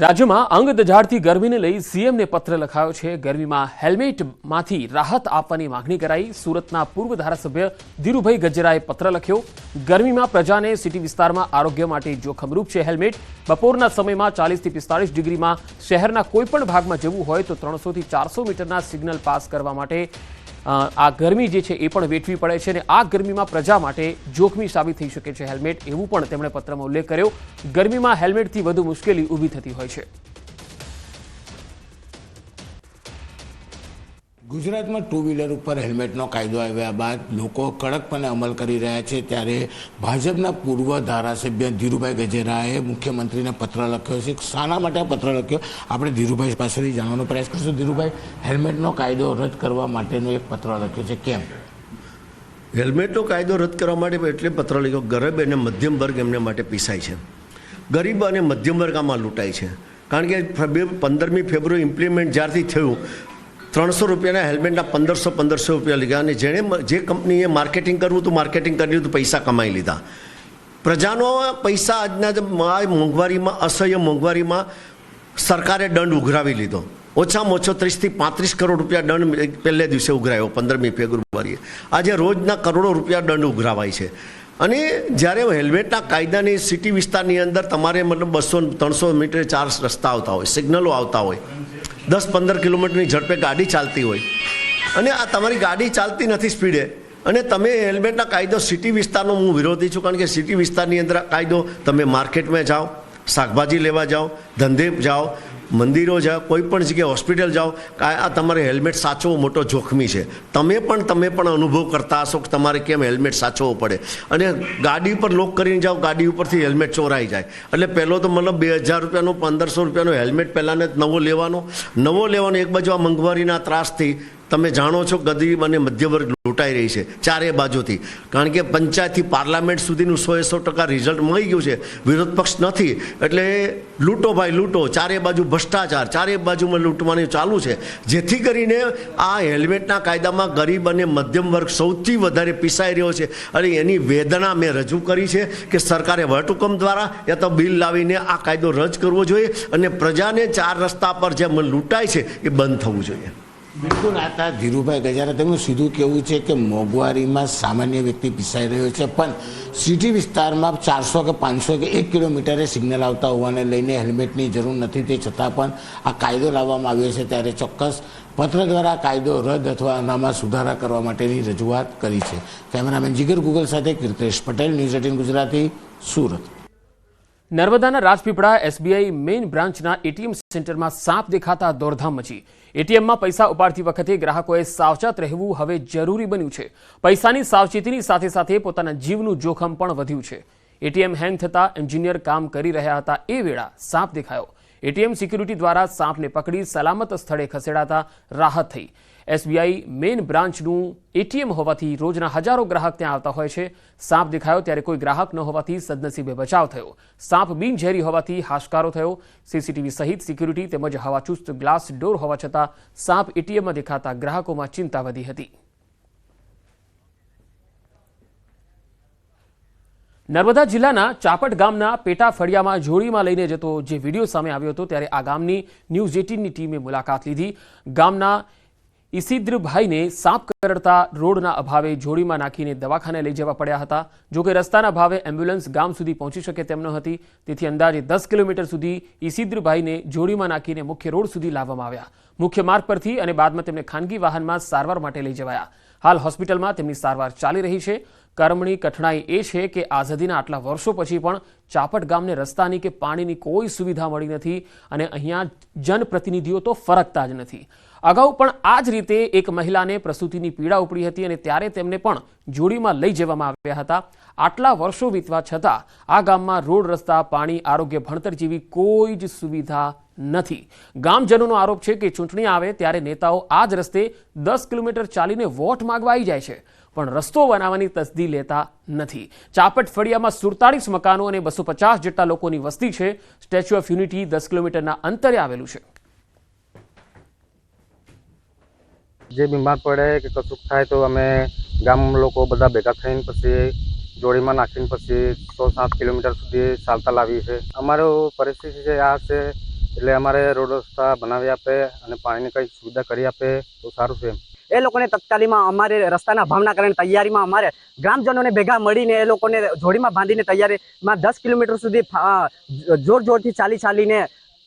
રાજ્યમાં અંગ દજાડતી ગરમીને લઈ સીએમને પત્ર લખાયો છે। ગરમીમાં હેલ્મેટમાંથી રાહત આપવાની માંગણી કરાઈ। સુરતના પૂર્વ ધારાસભ્ય ધીરુભાઈ ગજરાએ પત્ર લખ્યો। ગરમીમાં પ્રજાને સિટી વિસ્તારમાં આરોગ્ય માટે જોખમરૂપ છે હેલ્મેટ। બપોરના સમયમાં 40 થી 45 ડિગ્રીમાં શહેરના કોઈપણ ભાગમાં જવું હોય તો 300 થી 400 મીટરના સિગ્નલ પાસ કરવા માટે આ ગરમી જે છે એ પણ વેઠવી પડે છે અને આ ગરમીમાં પ્રજા માટે જોખમી સાબિત થઈ શકે છે હેલ્મેટ, એવું પણ તેમણે પત્રમાં ઉલ્લેખ કર્યો। ગરમીમાં હેલ્મેટથી વધુ મુશ્કેલી ઊભી થતી હોય છે। ગુજરાતમાં ટુ વ્હીલર ઉપર હેલ્મેટનો કાયદો આવ્યા બાદ લોકો કડકપણે અમલ કરી રહ્યા છે, ત્યારે ભાજપના પૂર્વ ધારાસભ્ય ધીરુભાઈ ગજરાએ મુખ્યમંત્રીને પત્ર લખ્યો છે। શાના માટે પત્ર લખ્યો આપણે ધીરુભાઈ પાસેથી જાણવાનો પ્રયાસ કરીશું। ધીરુભાઈ, હેલ્મેટનો કાયદો રદ કરવા માટેનો એક પત્ર લખ્યો છે, કેમ? હેલ્મેટનો કાયદો રદ કરવા માટે એટલે પત્ર લખ્યો, ગરીબ અને મધ્યમ વર્ગ એમને માટે પીસાય છે। ગરીબ અને મધ્યમ વર્ગ આમાં લૂંટાય છે, કારણ કે 15મી ફેબ્રુઆરી ઇમ્પ્લિમેન્ટ જ્યારથી થયું 300 રૂપિયાના હેલ્મેટના 1500 રૂપિયા લીધા અને જેણે જે કંપનીએ માર્કેટિંગ કરવું હતું માર્કેટિંગ કરી લીધું, પૈસા કમાઈ લીધા। પ્રજાનો પૈસા આજના મોંઘવારીમાં, અસહ્ય મોંઘવારીમાં સરકારે દંડ ઉઘરાવી લીધો। ઓછામાં ઓછો 30 થી 35 કરોડ રૂપિયા દંડ પહેલે દિવસે ઉઘરાયો 15મી ફેબ્રુઆરીએ। આજે રોજના કરોડો રૂપિયા દંડ ઉઘરાવાય છે। અને જ્યારે હેલ્મેટના કાયદાની સિટી વિસ્તારની અંદર તમારે મતલબ 200-300 મીટરે 4 રસ્તા આવતા હોય, સિગ્નલો આવતા હોય, 10-15 કિલોમીટરની ઝડપે ગાડી ચાલતી હોય અને આ તમારી ગાડી ચાલતી નથી સ્પીડે અને તમે હેલ્મેટના કાયદો સિટી વિસ્તારનો હું વિરોધી છું, કારણ કે સિટી વિસ્તારની અંદર કાયદો તમે માર્કેટમાં જાઓ, શાકભાજી લેવા જાઓ, ધંધે જાઓ, મંદિરો જાઓ, કોઈ પણ જગ્યાએ હોસ્પિટલ જાઓ, આ તમારે હેલ્મેટ સાચવવો મોટો જોખમી છે। તમે પણ અનુભવ કરતા હશો કે તમારે કેમ હેલ્મેટ સાચવવું પડે અને ગાડી ઉપર લોક કરીને જાઓ, ગાડી ઉપરથી હેલ્મેટ ચોરાઈ જાય એટલે પહેલો તો મતલબ 2000 રૂપિયાનો 1500 રૂપિયાનો હેલ્મેટ પહેલાંને નવો લેવાનો એક બાજુ આ મોંઘવારીના ત્રાસથી તમે જાણો છો ગરીબ અને મધ્યવર્ગ લૂંટાઈ રહી છે ચારે બાજુથી, કારણ કે પંચાયતથી પાર્લામેન્ટ સુધીનું 100% રિઝલ્ટ મળી ગયું છે, વિરોધ પક્ષ નથી એટલે લૂંટો ભાઈ લૂંટો, ચારે બાજુ ભ્રષ્ટાચાર, ચારે બાજુમાં લૂંટવાનું ચાલુ છે, જેથી કરીને આ હેલ્મેટના કાયદામાં ગરીબ અને મધ્યમ વર્ગ સૌથી વધારે પીસાઈ રહ્યો છે અને એની વેદના મેં રજૂ કરી છે કે સરકારે વટહુકમ દ્વારા યા તો બિલ લાવીને આ કાયદો રદ કરવો જોઈએ અને પ્રજાને 4 રસ્તા પર જે લૂંટાય છે એ બંધ થવું જોઈએ। બિલકુલ, આ ધીરુભાઈ ગજારા તેમનું સીધું કહેવું છે કે મોંઘવારીમાં સામાન્ય વ્યક્તિ પીસાઈ રહ્યો છે, પણ સિટી વિસ્તારમાં 400 કે 500 કે 1 કિલોમીટરે સિગ્નલ આવતા હોવાને લઈને હેલ્મેટની જરૂર નથી, તે છતાં પણ આ કાયદો લાવવામાં આવ્યો છે, ત્યારે ચોક્કસ પત્ર દ્વારા કાયદો રદ અથવા આનામાં સુધારા કરવા માટેની રજૂઆત કરી છે। કેમેરામેન જીગર ગુગલ સાથે કીર્તેશ પટેલ, ન્યૂઝ 18 ગુજરાતી, સુરત। નર્મદાના રાજપીપળા એસબીઆઈ મેઇન બ્રાન્ચના એટીએમ સેન્ટરમાં સાપ દેખાતા દોડધામ મચી। એટીએમમાં પૈસા ઉપાડતી વખતે ગ્રાહકોએ સાવચેત રહેવું હવે જરૂરી બન્યું છે। પૈસાની સાવચેતીની સાથે સાથે પોતાના જીવનું જોખમ પણ વધ્યું છે। એટીએમ હેંગ થતા એન્જિનિયર કામ કરી રહ્યા હતા એ વેળા સાપ દેખાયો। એટીએમ સિક્યુરિટી દ્વારા સાપને પકડી સલામત સ્થળે ખસેડાતા રાહત થઈ। એસબીઆઈ મેઇન બ્રાન્ચનું એટીએમ હોવાથી રોજના હજારો ગ્રાહક ત્યાં આવતા હોય છે। સાપ દેખાયો ત્યારે કોઈ ગ્રાહક ન હોવાથી સદનસીબે બચાવ થયો। સાપ બિનઝેરી હોવાથી હાશકારો થયો। સીસીટીવી સહિત સિક્યુરિટી તેમજ હવાચુસ્ત ગ્લાસ ડોર હોવા છતાં સાપ એટીએમમાં દેખાતા ગ્રાહકોમાં ચિંતા વધી હતી। નર્મદા જિલ્લાના ચાપટ ગામના પેટા ફળિયામાં જોડીમાં લઈને જતો જે વિડીયો સામે આવ્યો હતો ત્યારે આ ગામની ન્યૂઝ 18ની ટીમે મુલાકાત લીધી। ગામના ઈસિદ્રભાઈને સાપ કરડતા રોડના અભાવે જોડીમાં નાખીને દવાખાને લઈ જવા પડ્યા હતા। જોકે રસ્તાના અભાવે એમ્બ્યુલન્સ ગામ સુધી પહોંચી શકે તેમ ન હતી, તેથી અંદાજે 10 કિલોમીટર સુધી ઈસિદ્રભાઈને જોડીમાં નાખીને મુખ્ય રોડ સુધી લાવવામાં આવ્યા। મુખ્ય માર્ગ પરથી અને બાદમાં તેમને ખાનગી વાહનમાં સારવાર માટે લઈ જવાયા। હાલ હોસ્પિટલમાં તેમની સારવાર ચાલી રહી છે। કર્મની કઠણાઈ એ છે કે આઝાદીના આટલા વર્ષો પછી પણ ચાપટ ગામને રસ્તાની કે પાણીની કોઈ સુવિધા મળી નથી અને અહીંયા જનપ્રતિનિધિઓ તો ફરકતા જ નથી। અગાઉ પણ આ જ રીતે એક મહિલાને પ્રસૂતિની પીડા ઉપડી હતી અને ત્યારે તેમને પણ જોડીમાં લઈ જવામાં આવ્યા હતા। આટલા વર્ષો વીતવા છતાં આ ગામમાં રોડ, રસ્તા, પાણી, આરોગ્ય, ભણતર જેવી કોઈ જ સુવિધા નથી। ગામજનોનો આરોપ છે કે ચૂંટણી આવે ત્યારે નેતાઓ આ જ રસ્તે 10 કિલોમીટર ચાલીને વોટ માંગવા આવી જાય છે, પણ રસ્તો બનાવવાની તસદી લેતા નથી। ચાપટ ફળિયામાં 47 મકાનો અને 250 જેટલા લોકોની વસ્તી છે। સ્ટેચ્યુ ઓફ યુનિટી 10 કિલોમીટરના અંતરે આવેલું છે। જે બીમાર પડે કે કશું થાય તો અમે ગામ લોકો બધા ભેગા થઈને પછી જોડીમાં નાખીને પછી 6-7 કિલોમીટર સુધી ચાલતા લાવીએ છીએ। અમારો પરિસ્થિતિ છે આ છે એટલે અમારે રોડ રસ્તા બનાવી આપે અને પાણીની કંઈ સુવિધા કરી આપે તો સારું છે. એ લોકોને તત્કાલીમાં અમારે રસ્તાના ભાવના કારણે તૈયારીમાં અમારે ગ્રામજનોને ભેગા મળીને એ લોકોને જોડીમાં બાંધીને તૈયારીમાં 10 કિલોમીટર સુધી જોરથી ચાલીને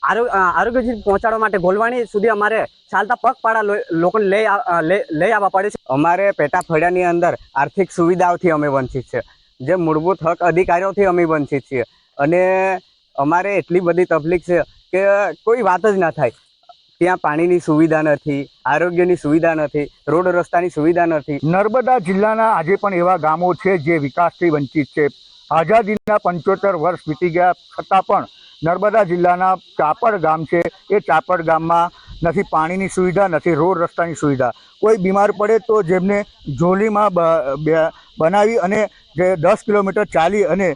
આરોગ્ય પહોંચાડવા માટે ગોલવાણી સુધી અમારે ચાલતા પગપાળા લોકોને લઈ આવવા પડે છે. અમારે પેટા ફળિયાની અંદર આર્થિક સુવિધાઓથી અમે વંચિત છે, જે મૂળભૂત હક અધિકારીઓથી અમે વંચિત છીએ અને અમારે એટલી બધી તકલીફ છે કે કોઈ વાત જ ના થાય. ત્યાં પાણીની સુવિધા નથી, આરોગ્યની સુવિધા નથી, રોડ રસ્તાની સુવિધા નથી. નર્મદા જિલ્લાના આજે પણ એવા ગામો છે જે વિકાસથી વંચિત છે. આઝાદીના 75 વર્ષ વીતી ગયા છતાં પણ નર્મદા જિલ્લાના ચાપડ ગામ છે, એ ચાપડ ગામમાં નથી પાણીની સુવિધા, નથી રોડ રસ્તાની સુવિધા. કોઈ બીમાર પડે તો જેમને ઝોલીમાં બનાવી અને જે 10 કિલોમીટર ચાલી અને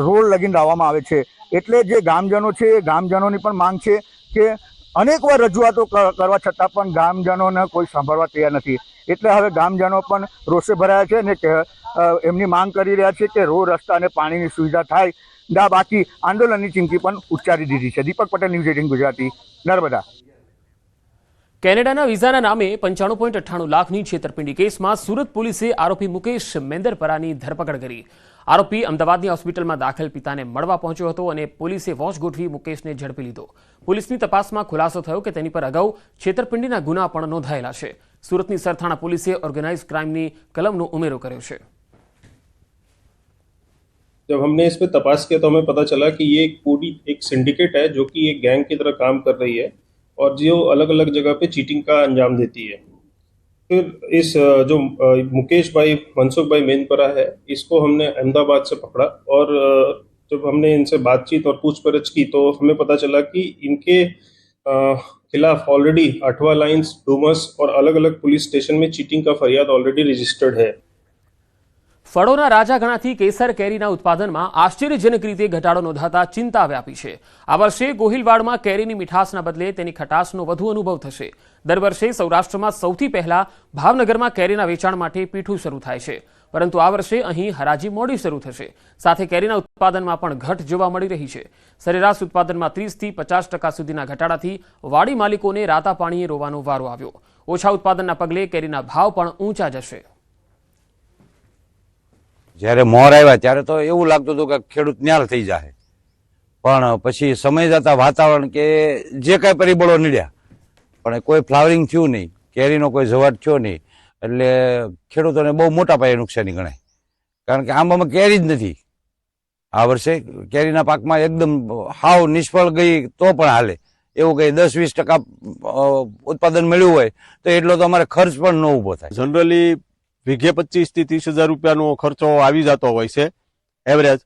રોડ લગીને લાવવામાં આવે છે. એટલે જે ગામજનો છે એ ગામજનોની પણ માંગ છે કે અનેકવાર રજૂઆતો કરવા છતાં પણ ગામજનોને કોઈ સાંભળવા તૈયાર નથી. એટલે હવે ગામજનો પણ રોષે ભરાયા છે અને એમની માંગ કરી રહ્યા છે કે રોડ રસ્તા અને પાણીની સુવિધા થાય. બાકી આંદોલનની ચીમકી પણ ઉચ્ચારી દીધી છે. દીપક પટેલ, ન્યૂઝ 18 ગુજરાતી, નર્મદા. કેનેડાના વિઝાના નામે 95.98 લાખની છેતરપિંડી કેસમાં સુરત પોલીસે આરોપી મુકેશ મેંદરપરાની ધરપકડ કરી. આરોપી અમદાવાદની હોસ્પિટલમાં દાખલ પિતાને મળવા પહોંચ્યો હતો અને પોલીસે વોચ ગોઠવી મુકેશને ઝડપી લીધો. પોલીસની તપાસમાં ખુલાસો થયો કે તેની પર અગાઉ છેતરપિંડીના ગુના પણ નોંધાયેલા છે. સુરતની સરથાણા પોલીસે ઓર્ગેનાઇઝ ક્રાઇમની કલમનો ઉમેરો કર્યો છે. जब हमने इस पे तपास किया तो हमें पता चला कि ये एक सिंडिकेट है जो कि एक गैंग की तरह काम कर रही है और जो अलग अलग जगह पे चीटिंग का अंजाम देती है. फिर इस जो मुकेश भाई मनसुख भाई मेनपरा है, इसको हमने अहमदाबाद से पकड़ा और जब हमने इनसे बातचीत और पूछपरछ की तो हमें पता चला कि इनके खिलाफ ऑलरेडी 8वां लाइन्स, डूमस और अलग अलग पुलिस स्टेशन में चीटिंग का फरियाद ऑलरेडी रजिस्टर्ड है. ફળોના રાજા ગણાતી કેસર કેરીના ઉત્પાદનમાં આશ્ચર્યજનક રીતે ઘટાડો નોંધાતા ચિંતા વ્યાપી છે. આ વર્ષે ગોહિલવાડમાં કેરીની મીઠાશના બદલે તેની ખટાશનો વધુ અનુભવ થશે. દર વર્ષે સૌરાષ્ટ્રમાં સૌથી પહેલા ભાવનગરમાં કેરીના વેચાણ માટે પીઠું શરૂ થાય છે, પરંતુ આ વર્ષે અહીં હરાજી મોડી શરૂ થશે. સાથે કેરીના ઉત્પાદનમાં પણ ઘટ જોવા મળી રહી છે. સરેરાશ ઉત્પાદનમાં 30થી 50% સુધીના ઘટાડાથી વાડી માલિકોને રાતા પાણીએ રોવાનો વારો આવ્યો. ઓછા ઉત્પાદનના પગલે કેરીના ભાવ પણ ઊંચા જશે. જ્યારે મોર આવ્યા ત્યારે તો એવું લાગતું હતું કે ખેડૂત ન્યાલ થઈ જાય, પણ પછી સમય જતા વાતાવરણ કે જે કાંઈ પરિબળો નીડ્યા પણ કોઈ ફ્લાવરિંગ થયું નહીં, કેરીનો કોઈ જવાટ થયો નહીં, એટલે ખેડૂતોને બહુ મોટા પાયે નુકસાની ગણાય. કારણ કે આંબામાં કેરી જ નથી. આ વર્ષે કેરીના પાકમાં એકદમ હાવ નિષ્ફળ ગઈ તો પણ હાલે એવું કંઈ 10-20% ઉત્પાદન મળ્યું હોય તો એટલો તો અમારે ખર્ચ પણ ન ઊભો થાય. જનરલી વીઘે 25,000 થી 30,000 રૂપિયાનો ખર્ચો આવી જતો હોય છે એવરેજ,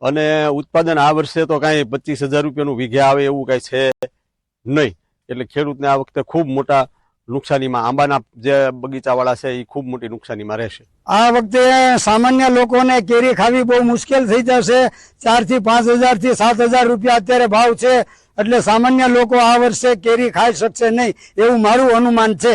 અને ઉત્પાદન આ વર્ષે તો કાંઈ 25,000 રૂપિયાનું વીઘે આવે એવું કાંઈ છે નહીં. એટલે ખેડૂતને આ વખતે ખૂબ મોટા નુકસાનીમાં, આંબાના જે બગીચાવાળા છે એ ખૂબ મોટી નુકસાનીમાં રહેશે. આ વખતે સામાન્ય લોકોને કેરી ખાવી બહુ મુશ્કેલ થઈ જશે. 4,000 થી 5,000 થી 7,000 રૂપિયા અત્યારે ભાવ છે, એટલે સામાન્ય લોકો આ વર્ષે કેરી ખાઈ શકશે નહીં એવું મારું અનુમાન છે.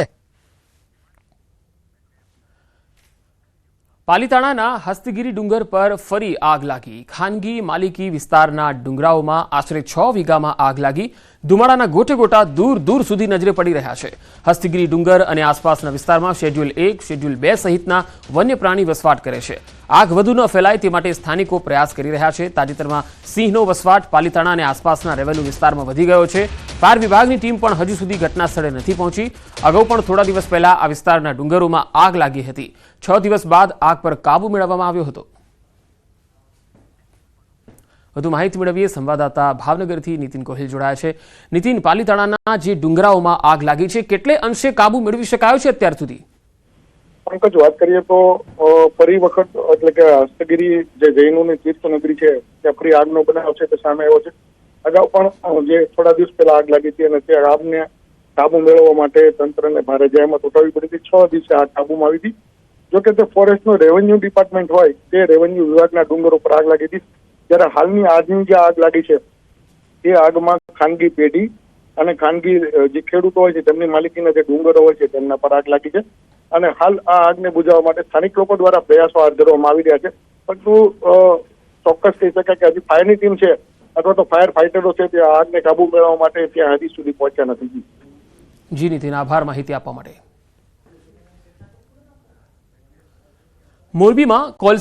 પાલીતાણાના હસ્તગીરી ડુંગર પર ફરી આગ લાગી. ખાનગી માલિકી વિસ્તારના ડુંગરાઓમાં આશરે 6 વીઘામાં આગ લાગી. ધુમાડાના ગોટે ગોટા દૂર દૂર સુધી નજરે પડી રહ્યા છે. હસ્તગીરી ડુંગર અને આસપાસના વિસ્તારમાં શેડ્યુલ 1, શેડ્યુલ 2 સહિતના વન્ય પ્રાણી વસવાટ કરે છે. આગ વધુ ન ફેલાય તે માટે સ્થાનિકો પ્રયાસ કરી રહ્યા છે. તાજેતરમાં સિંહનો વસવાટ પાલીતાણા અને આસપાસના રેવન્યુ વિસ્તારમાં વધી ગયો છે. ફાયર વિભાગની ટીમ પણ હજુ સુધી ઘટના સ્થળે નથી પહોંચી. અગાઉ પણ થોડા દિવસ પહેલા આ વિસ્તારના ડુંગરોમાં આગ લાગી હતી. 6 દિવસ બાદ આગ પર કાબુ મેળવવામાં આવ્યો હતો. વધુ માહિતી મેળવીએ સંવાદદાતા ભાવનગરથી નીતિન ગોહિલ જોડાયા છે. નીતિન, પાલીતાણાના જે ડુંગરાઓમાં આગ લાગી છે, કેટલે અંશે કાબુ મેળવી શકાયો છે અત્યાર સુધી? પંકજ, વાત કરીએ તો ફરી વખત એટલે કે હસ્તગીરી જે જૈનોની તીર્થનગરી છે ત્યાં ફરી આગનો બનાવ છે તે સામે આવ્યો છે. અગાઉ પણ જે થોડા દિવસ પહેલા આગ લાગી હતી અને તે આગને કાબુ મેળવવા માટે તંત્રને ભારે જહેમત ઉઠાવવી પડી હતી. 6 દિવસે આગ કાબુમાં આવી હતી. જોકે તે ફોરેસ્ટનો રેવન્યુ ડિપાર્ટમેન્ટ હોય તે રેવન્યુ વિભાગના ડુંગરો પર આગ લાગી હતી. જ્યારે હાલની આજની જે આગ લાગી છે તે આગમાં ખાનગી પેઢી અને ખાનગી જે ખેડૂતો હોય છે તેમની માલિકીના જે ડુંગરો હોય છે તેમના પર આગ લાગી છે. અને હાલ આ આગને બુઝાવવા માટે સ્થાનિક લોકો દ્વારા પ્રયાસો હાથ ધરવામાં આવી રહ્યા છે. પરંતુ ચોક્કસ કહી શકાય કે હજી ફાયરની ટીમ છે અથવા તો ફાયર ફાઇટરો છે તે આગને કાબુ મેળવવા માટે ત્યાં હજી સુધી પહોંચ્યા નથી. જી નીતિન, આભાર માહિતી આપવા માટે. મોરબીમાં કોલ